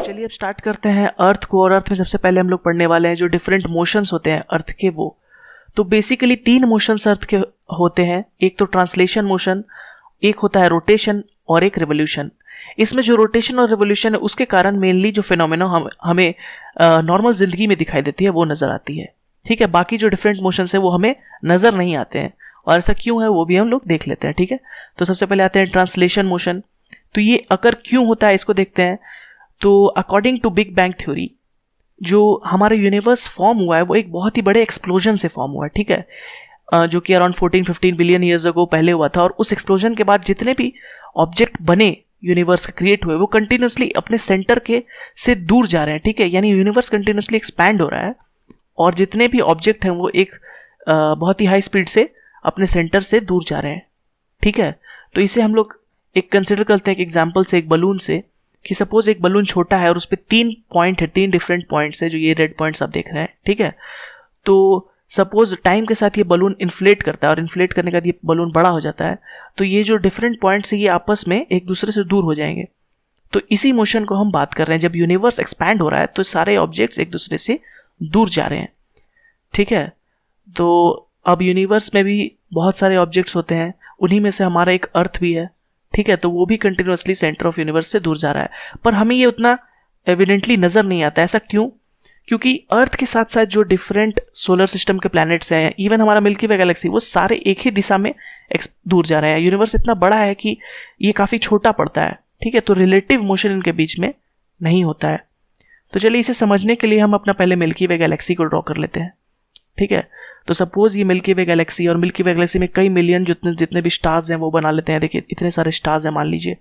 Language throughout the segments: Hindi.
चलिए अब स्टार्ट करते हैं अर्थ को। और अर्थ में सबसे पहले हम लोग पढ़ने वाले हैं जो डिफरेंट मोशंस होते हैं अर्थ के वो। तो बेसिकली 3 मोशंस अर्थ के होते हैं, एक तो ट्रांसलेशन मोशन, एक होता है रोटेशन और एक रिवोल्यूशन। इसमें जो रोटेशन और रिवोल्यूशन है उसके कारण मेनली जो फिनोमेना हमें नॉर्मल जिंदगी में दिखाई देती है वो नजर आती है। ठीक है, बाकी जो डिफरेंट मोशंस है वो हमें नजर नहीं आते हैं, और ऐसा क्यों है वो भी हम लोग देख लेते हैं। ठीक है, तो सबसे पहले आते हैं ट्रांसलेशन मोशन। तो ये अगर क्यों होता है इसको देखते हैं। तो according to big bang theory, जो हमारा यूनिवर्स फॉर्म हुआ है वो एक बहुत ही बड़े एक्सप्लोजन से फॉर्म हुआ है। ठीक है, जो कि अराउंड 14-15 बिलियन ईयर्स अगो पहले हुआ था। और उस एक्सप्लोजन के बाद जितने भी ऑब्जेक्ट बने यूनिवर्स के क्रिएट हुए वो कंटिन्यूसली अपने सेंटर के से दूर जा रहे हैं। ठीक है, यानी यूनिवर्स कंटिन्यूसली एक्सपैंड हो रहा है और जितने भी ऑब्जेक्ट हैं वो एक बहुत ही हाई स्पीड से अपने सेंटर से दूर जा रहे हैं। ठीक है, तो इसे हम लोग एक कंसिडर करते हैं एक एग्जांपल से, एक बलून से, कि सपोज एक बलून छोटा है और उस पर 3 पॉइंट है, 3 डिफरेंट पॉइंट्स है, जो ये रेड पॉइंट्स आप देख रहे हैं। ठीक है, तो सपोज टाइम के साथ ये बलून इन्फ्लेट करता है और इन्फ्लेट करने के बाद ये बलून बड़ा हो जाता है, तो ये जो डिफरेंट पॉइंट्स है ये आपस में एक दूसरे से दूर हो जाएंगे। तो इसी मोशन को हम बात कर रहे हैं। जब यूनिवर्स एक्सपैंड हो रहा है तो सारे ऑब्जेक्ट्स एक दूसरे से दूर जा रहे हैं। ठीक है, तो अब यूनिवर्स में भी बहुत सारे ऑब्जेक्ट्स होते हैं, उन्हीं में से हमारा एक अर्थ भी है। ठीक है, तो वो भी कंटिन्यूसली सेंटर ऑफ यूनिवर्स से दूर जा रहा है, पर हमें ये उतना एविडेंटली नजर नहीं आता। ऐसा क्यों? क्योंकि अर्थ के साथ साथ जो डिफरेंट सोलर सिस्टम के प्लैनेट्स हैं, इवन हमारा मिल्की वे गैलेक्सी, वो सारे एक ही दिशा में दूर जा रहे हैं। यूनिवर्स इतना बड़ा है कि ये काफी छोटा पड़ता है। ठीक है, तो रिलेटिव मोशन इनके बीच में नहीं होता है। तो चलिए इसे समझने के लिए हम अपना पहले मिल्की वे गैलेक्सी को ड्रॉ कर लेते हैं। ठीक है, तो सपोज ये मिल्की वे गैलेक्सी, और मिल्की वे गैलेक्सी में कई मिलियन जितने भी स्टार्स हैं वो बना लेते हैं। देखिए इतने सारे स्टार्स हैं मान लीजिए।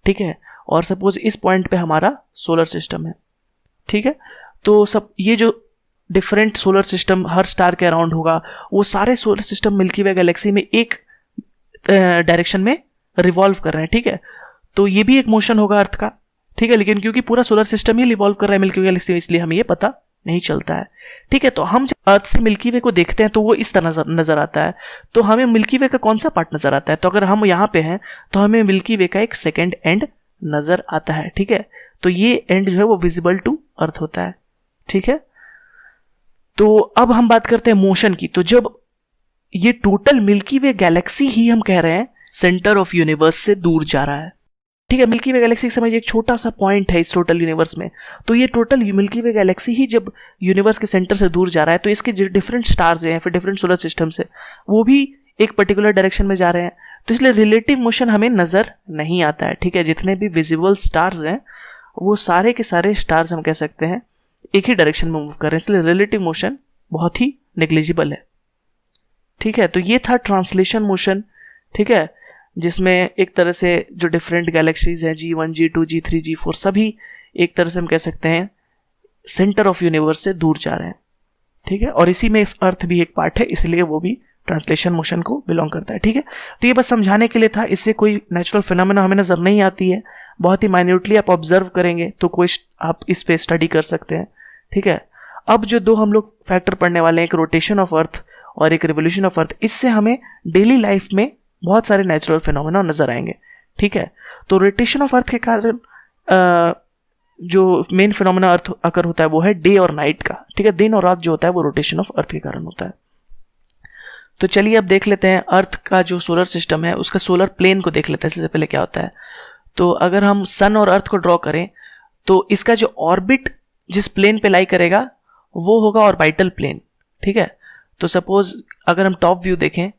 ठीक है, और सपोज इस पॉइंट पे हमारा सोलर सिस्टम है। ठीक है, तो सब ये जो डिफरेंट सोलर सिस्टम हर स्टार के अराउंड होगा, वो सारे सोलर सिस्टम मिल्की वे गैलेक्सी में एक डायरेक्शन में रिवॉल्व कर रहे हैं। ठीक है, तो ये भी एक मोशन होगा अर्थ का। ठीक है, लेकिन क्योंकि पूरा सोलर सिस्टम ही रिवॉल्व कर रहा है मिल्की वे गैलेक्सी में, इसलिए हमें ये पता नहीं चलता है। ठीक है, तो हम जब अर्थ से मिल्की वे को देखते हैं तो वो इस तरह नजर आता है। तो हमें मिल्की वे का कौन सा पार्ट नजर आता है? तो अगर हम यहाँ पे हैं तो हमें मिल्की वे का एक सेकेंड एंड नजर आता है। ठीक है, तो ये एंड जो है वो विजिबल टू अर्थ होता है। ठीक है, तो अब हम बात करते हैं मोशन की। तो जब ये टोटल मिल्की वे गैलेक्सी ही हम कह रहे हैं सेंटर ऑफ यूनिवर्स से दूर जा रहा है। ठीक है, मिल्की वे गैलेक्सी समझिए एक छोटा सा पॉइंट है इस टोटल यूनिवर्स में। तो ये टोटल मिल्की वे गैलेक्सी ही जब यूनिवर्स के सेंटर से दूर जा रहा है तो इसके जो डिफरेंट स्टार्स हैं फिर डिफरेंट सोलर सिस्टम्स है वो भी एक पर्टिकुलर डायरेक्शन में जा रहे हैं। तो इसलिए रिलेटिव मोशन हमें नजर नहीं आता है। ठीक है, जितने भी विजिबल स्टार्स हैं वो सारे के सारे स्टार्स हम कह सकते हैं एक ही डायरेक्शन में मूव कर रहे हैं, इसलिए रिलेटिव मोशन बहुत ही नेग्लिजिबल है। ठीक है, तो ये था ट्रांसलेशन मोशन। ठीक है, जिसमें एक तरह से जो डिफरेंट गैलेक्सीज हैं G1, G2, G3, G4 सभी एक तरह से हम कह सकते हैं सेंटर ऑफ यूनिवर्स से दूर जा रहे हैं। ठीक है, और इसी में इस अर्थ भी एक पार्ट है, इसलिए वो भी ट्रांसलेशन मोशन को बिलोंग करता है। ठीक है, तो ये बस समझाने के लिए था। इससे कोई नेचुरल फिनोमेना हमें नजर नहीं आती है, बहुत ही माइन्यूटली आप ऑब्जर्व करेंगे तो कोई आप इस पे स्टडी कर सकते हैं। ठीक है, अब जो 2 हम लोग फैक्टर पढ़ने वाले हैं, एक रोटेशन ऑफ अर्थ और एक रिवोल्यूशन ऑफ अर्थ, इससे हमें डेली लाइफ में बहुत सारे नेचुरल फिनोमेना नजर आएंगे। ठीक है, तो रोटेशन ऑफ अर्थ के कारण जो मेन फिनोमेना अर्थ अकर होता है वो है डे और नाइट का। ठीक है, दिन और रात जो होता है वो रोटेशन ऑफ अर्थ के कारण होता है। तो चलिए अब देख लेते हैं अर्थ का जो सोलर सिस्टम है उसका सोलर प्लेन को देख लेते हैं। सबसे पहले क्या होता है, तो अगर हम सन और अर्थ को ड्रॉ करें तो इसका जो ऑर्बिट जिस प्लेन पे लाई करेगा वो होगा ऑर्बिटल प्लेन। ठीक है, तो सपोज अगर हम टॉप व्यू देखें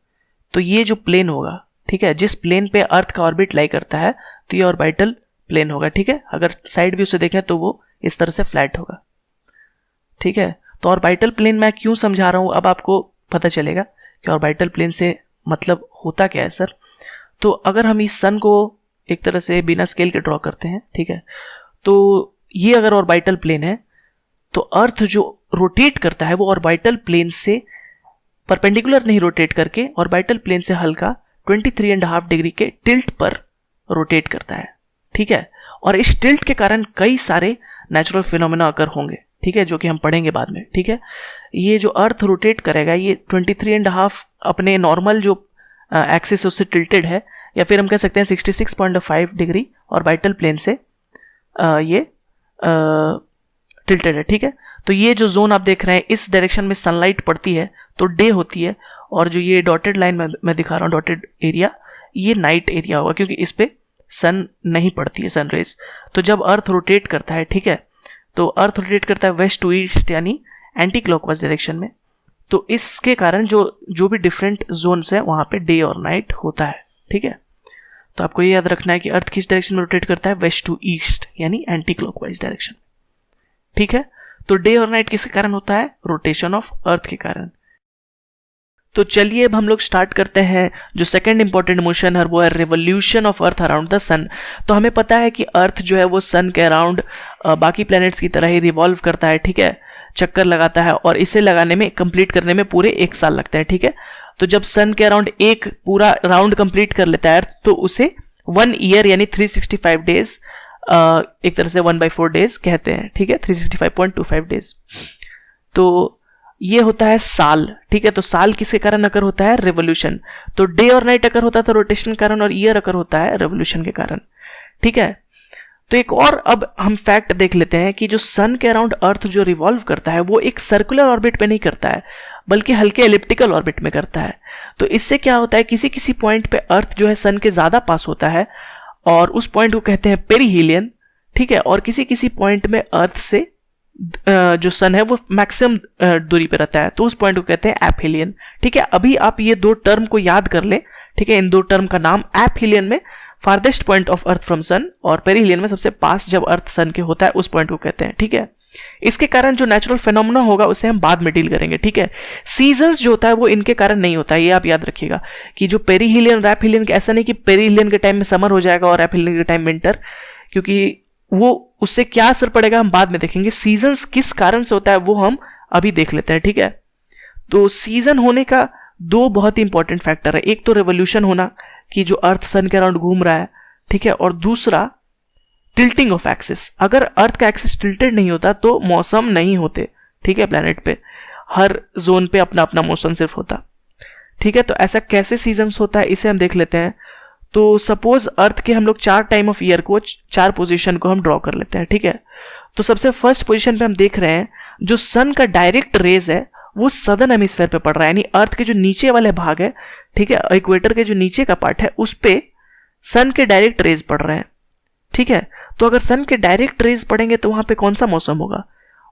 तो ये जो प्लेन होगा, ठीक है, जिस प्लेन पे अर्थ का ऑर्बिट लाई करता है तो ये ऑर्बिटल प्लेन होगा। ठीक है, अगर साइड व्यू से देखें तो वो इस तरह से फ्लैट होगा। ठीक है, तो ऑर्बिटल प्लेन मैं क्यों समझा रहा हूं अब आपको पता चलेगा कि ऑर्बिटल प्लेन से मतलब होता क्या है सर। तो अगर हम इस सन को एक तरह से बिना स्केल के ड्रॉ करते हैं, ठीक है, तो ये अगर ऑर्बिटल प्लेन है तो अर्थ जो रोटेट करता है वो ऑर्बिटल प्लेन से परपेंडिकुलर नहीं रोटेट करके ऑर्बिटल प्लेन से हल्का 23.5 डिग्री के टिल्ट पर रोटेट करता है। ठीक है, और इस टिल्ट के कारण कई सारे नेचुरल फिनोमेना अकर होंगे। ठीक है, जो कि हम पढ़ेंगे बाद में। ठीक है, ये जो अर्थ रोटेट करेगा ये 23.5 अपने नॉर्मल जो एक्सिस उससे टिल्टेड है, या फिर हम कह सकते हैं 66.5 डिग्री ऑर्बिटल प्लेन से ये टिल्टेड है, ठीक है। तो ये जो जोन आप देख रहे हैं, इस डायरेक्शन में सनलाइट पड़ती है तो डे होती है, और जो ये डॉटेड लाइन मैं दिखा रहा हूँ, डॉटेड एरिया, ये नाइट एरिया होगा, क्योंकि इस पे सन नहीं पड़ती है, सनरेज। तो जब अर्थ रोटेट करता है, ठीक है, तो अर्थ रोटेट करता है वेस्ट टू ईस्ट यानी एंटी क्लॉकवाइज डायरेक्शन में, तो इसके कारण जो भी डिफरेंट जोन्स है वहां पे डे और नाइट होता है, ठीक है। तो आपको ये याद रखना है कि अर्थ किस डायरेक्शन में रोटेट करता है, वेस्ट टू ईस्ट यानी एंटी क्लॉकवाइज डायरेक्शन, ठीक है। तो डे और नाइट किसके कारण होता है, रोटेशन ऑफ अर्थ के कारण। तो चलिए अब हम लोग स्टार्ट करते हैं जो सेकंड इंपॉर्टेंट मोशन है, वो है revolution of earth around the sun. तो हमें पता है कि अर्थ जो है वो सन के अराउंड बाकी प्लैनेट्स की तरह ही रिवॉल्व करता है, ठीक है, चक्कर लगाता है, और इसे लगाने में, कंप्लीट करने में पूरे 1 साल लगता है, ठीक है। तो जब सन के अराउंड एक पूरा राउंड कंप्लीट कर लेता है अर्थ, तो उसे 1 ईयर यानी 365 डेज, एक तरह से 1/4 डेज कहते हैं, ठीक है, 365.25 डेज। तो ये होता है साल, ठीक है। तो साल किसके कारण अकर होता है, रेवोल्यूशन। तो डे और नाइट अकर होता है तो रोटेशन के कारण, और ईयर अकर होता है रेवोल्यूशन के कारण, ठीक है। तो एक और अब हम फैक्ट देख लेते हैं कि जो सन के अराउंड अर्थ जो रिवॉल्व करता है वो एक सर्कुलर ऑर्बिट पे नहीं करता है, बल्कि हल्के एलिप्टिकल ऑर्बिट में करता है। तो इससे क्या होता है, किसी किसी पॉइंट पे अर्थ जो है सन के ज्यादा पास होता है, और उस पॉइंट को कहते हैं पेरीहीलियन, ठीक है, और किसी किसी पॉइंट में अर्थ से जो सन है वो मैक्सिमम दूरी पे रहता है, तो उस पॉइंट को कहते हैं एपहीलियन, ठीक है। अभी आप ये 2 टर्म को याद कर ले, ठीक है। इन 2 टर्म का नाम, एपहीलियन में farthest point of earth from sun, और पेरीहीलियन में सबसे पास जब अर्थ सन के होता है उस पॉइंट को कहते हैं, ठीक है। इसके कारण जो नेचुरल फेनोमेना होगा उसे हम बाद में डील करेंगे, ठीक है। सीजन्स जो होता है वो इनके कारण नहीं होता है, ये आप याद रखिएगा कि जो पेरीहीलियन और एपहीलियन, ऐसा नहीं कि पेरीहीलियन के टाइम में समर हो जाएगा और एपहीलियन के टाइम विंटर, क्योंकि वो उससे क्या असर पड़ेगा हम बाद में देखेंगे। सीजन्स किस कारण से होता है वो हम अभी देख लेते हैं, ठीक है। तो सीजन होने का 2 बहुत ही इंपॉर्टेंट फैक्टर है, एक तो रेवोल्यूशन होना कि जो अर्थ सन के अराउंड घूम रहा है, ठीक है, और दूसरा टिल्टिंग ऑफ एक्सिस। अगर अर्थ का एक्सिस टिल्टेड नहीं होता तो मौसम नहीं होते, ठीक है, प्लेनेट पे हर जोन पे अपना अपना मौसम सिर्फ होता, ठीक है। तो ऐसा कैसे सीजन्स होता है इसे हम देख लेते हैं। तो सपोज अर्थ के हम लोग 4 टाइम ऑफ ईयर को, 4 पोजीशन को हम ड्रॉ कर लेते हैं, ठीक है। तो सबसे फर्स्ट पोजीशन पे हम देख रहे हैं जो सन का डायरेक्ट रेज है वो सदर्न हेमिस्फीयर पे पड़ रहा है, यानी अर्थ के जो नीचे वाले भाग है, ठीक है, इक्वेटर के जो नीचे का पार्ट है उस पे सन के डायरेक्ट रेज पड़ रहे हैं, ठीक है। तो अगर सन के डायरेक्ट रेज पड़ेंगे तो वहां पे कौन सा मौसम होगा,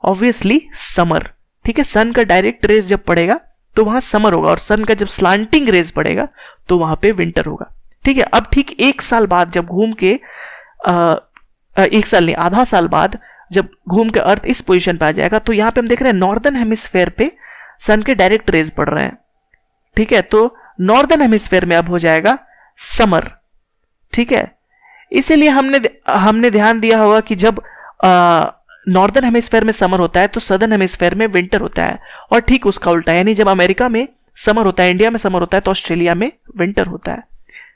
ऑब्वियसली समर, ठीक है। सन का डायरेक्ट रेज जब पड़ेगा तो वहां समर होगा, और सन का जब स्लांटिंग रेज पड़ेगा तो वहां पे विंटर होगा, ठीक है। अब ठीक 1 साल बाद जब घूम के 1 साल नहीं, आधा साल बाद जब घूम के अर्थ इस पोजीशन पे आ जाएगा, तो यहां पे हम देख रहे हैं नॉर्दर्न हेमिस्फीयर पे सन के डायरेक्ट रेज पड़ रहे हैं, ठीक है। तो नॉर्दर्न हेमिस्फीयर में अब हो जाएगा समर, ठीक है। इसीलिए हमने ध्यान दिया होगा कि जब नॉर्दर्न हेमिस्फीयर में समर होता है तो सदर्न हेमिस्फीयर में विंटर होता है, और ठीक उसका उल्टा, यानी जब अमेरिका में समर होता है, इंडिया में समर होता है, तो ऑस्ट्रेलिया में विंटर होता है,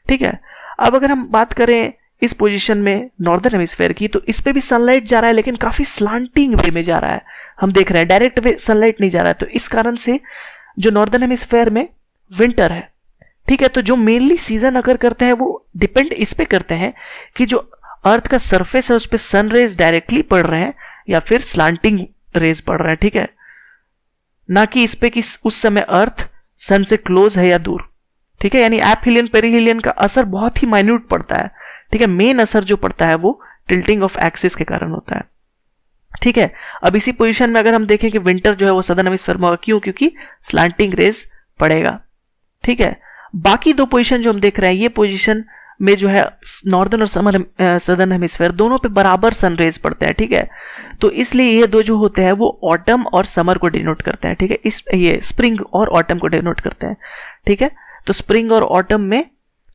ठीक है। अब अगर हम बात करें इस पोजीशन में नॉर्दर्न हेमिस्फीयर की, तो इस पे भी सनलाइट जा रहा है लेकिन काफी स्लांटिंग वे में जा रहा है, हम देख रहे हैं डायरेक्ट वे सनलाइट नहीं जा रहा है, तो इस कारण से जो नॉर्दर्न हेमिस्फीयर में विंटर है, ठीक है। तो जो मेनली सीजन अगर करते हैं वो डिपेंड इस पे करते हैं कि जो अर्थ का सरफेस है उस पे सन रेज डायरेक्टली पड़ रहे हैं या फिर स्लांटिंग रेज पड़ रहे हैं, ठीक है, ना कि इस पे कि उस समय अर्थ सन से क्लोज है या दूर, ठीक है। यानी एपहीलियन पेरीहीलियन का असर बहुत ही माइन्यूट पड़ता है, ठीक है। मेन असर जो पड़ता है वो टिल्टिंग ऑफ एक्सिस के कारण होता है, ठीक है। अब इसी पोजीशन में अगर हम देखें कि विंटर जो है वो सदर्न हेमिस्फीयर में होगा, क्यों, क्योंकि स्लांटिंग रेज पड़ेगा, ठीक है। बाकी 2 पोजीशन जो हम देख रहे हैं, ये पोजीशन में जो है नॉर्दर्न और सदर्न हेमिस्फीयर दोनों पे बराबर सन रेज पड़ते हैं, ठीक है। तो इसलिए ये 2 जो होते हैं वो ऑटम और समर को डिनोट करते हैं, ठीक है। ये स्प्रिंग और ऑटम को डिनोट करते हैं, ठीक है। तो स्प्रिंग और ऑटम में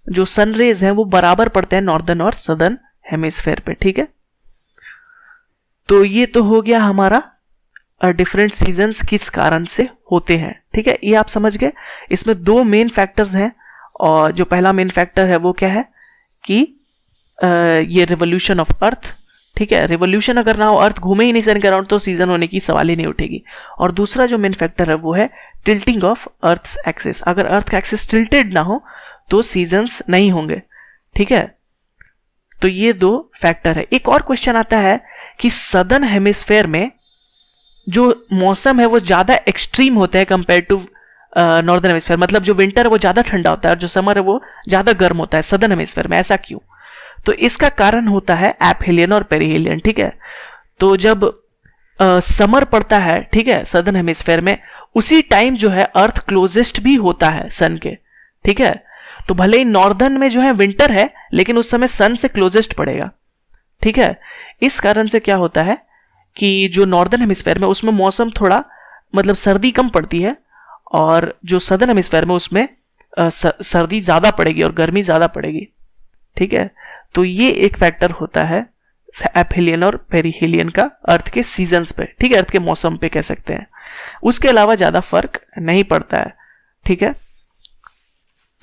जो सन रेज हैं वो बराबर पड़ते हैं नॉर्दर्न और सदर्न हेमिस्फीयर पे, ठीक है। तो ये तो हो गया हमारा डिफरेंट सीजन्स किस कारण से होते हैं, ठीक है, ये आप समझ गए। इसमें 2 मेन फैक्टर्स हैं, और जो पहला मेन फैक्टर है वो क्या है कि ये रिवोल्यूशन ऑफ अर्थ, ठीक है। रिवोल्यूशन अगर ना हो, अर्थ घूमे ही नहीं सन के अराउंड, तो सीजन होने की सवाल ही नहीं उठेगी। और दूसरा जो मेन फैक्टर है वो है टिल्टिंग ऑफ अर्थ एक्सिस। अगर अर्थ का एक्सिस टिल्टेड ना हो तो सीजन्स नहीं होंगे, ठीक है। तो ये 2 फैक्टर है। एक और क्वेश्चन आता है कि सदर्न हेमिस्फेयर में जो मौसम है वो ज्यादा एक्सट्रीम होता है कंपेयर टू नॉर्दर्न हेमिस्फेयर। मतलब जो विंटर है वो ज्यादा ठंडा होता है और जो समर है वो ज्यादा गर्म होता है सदर्न हेमिस्फेयर में। ऐसा क्यों? तो इसका कारण होता है एपहेलियन और पेरिहेलियन। ठीक है, तो जब समर पड़ता है, ठीक है, सदर्न हेमिस्फेयर में, उसी टाइम जो है अर्थ क्लोजेस्ट भी होता है सन के। ठीक है, तो भले ही नॉर्दर्न में जो है विंटर है लेकिन उस समय सन से क्लोजेस्ट पड़ेगा। ठीक है, इस कारण से क्या होता है कि जो नॉर्दर्न हेमिस्फेयर में उसमें मौसम थोड़ा मतलब सर्दी कम पड़ती है और जो सदर्न हेमिस्फेयर में उसमें सर्दी ज्यादा पड़ेगी और गर्मी ज्यादा पड़ेगी। ठीक है, तो ये एक फैक्टर होता है एपहेलियन और पेरिहेलियन का अर्थ के सीजन्स पे। ठीक है, अर्थ के मौसम पे कह सकते हैं। उसके अलावा ज्यादा फर्क नहीं पड़ता है। ठीक है,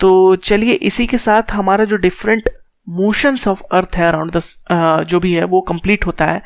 तो चलिए इसी के साथ हमारा जो डिफरेंट मोशंस ऑफ अर्थ है अराउंड द जो भी है वो कंप्लीट होता है।